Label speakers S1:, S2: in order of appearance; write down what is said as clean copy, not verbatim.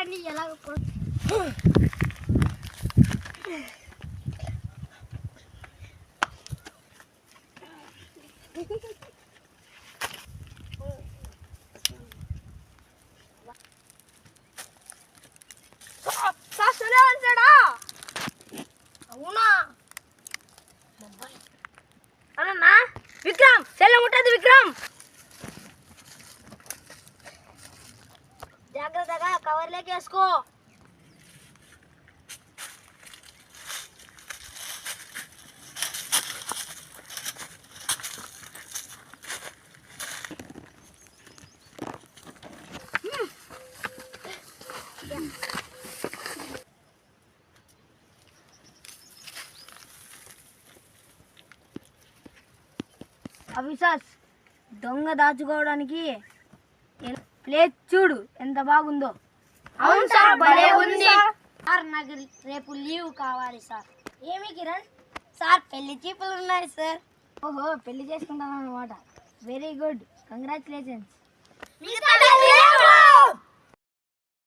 S1: చూడండి ఎలా అవునా అన్నా విక్రమ్ సెల్ ఉంటుంది విక్రమ్ జాగ్రత్తగా కవర్లోకి వేసుకో అవిశ్వాస్ దొంగ దాచుకోవడానికి ప్లేస్ చూడు ఎంత బాగుందో.
S2: అవును సార్ భలే ఉంది
S1: సార్ నాకు రేపు లీవ్ కావాలి సార్. ఏమి కిరణ్ సార్ పెళ్లి చూపులు ఉన్నాయి సార్. ఓహో పెళ్లి చేసుకుంటాను అన్నమాట. Very good, congratulations.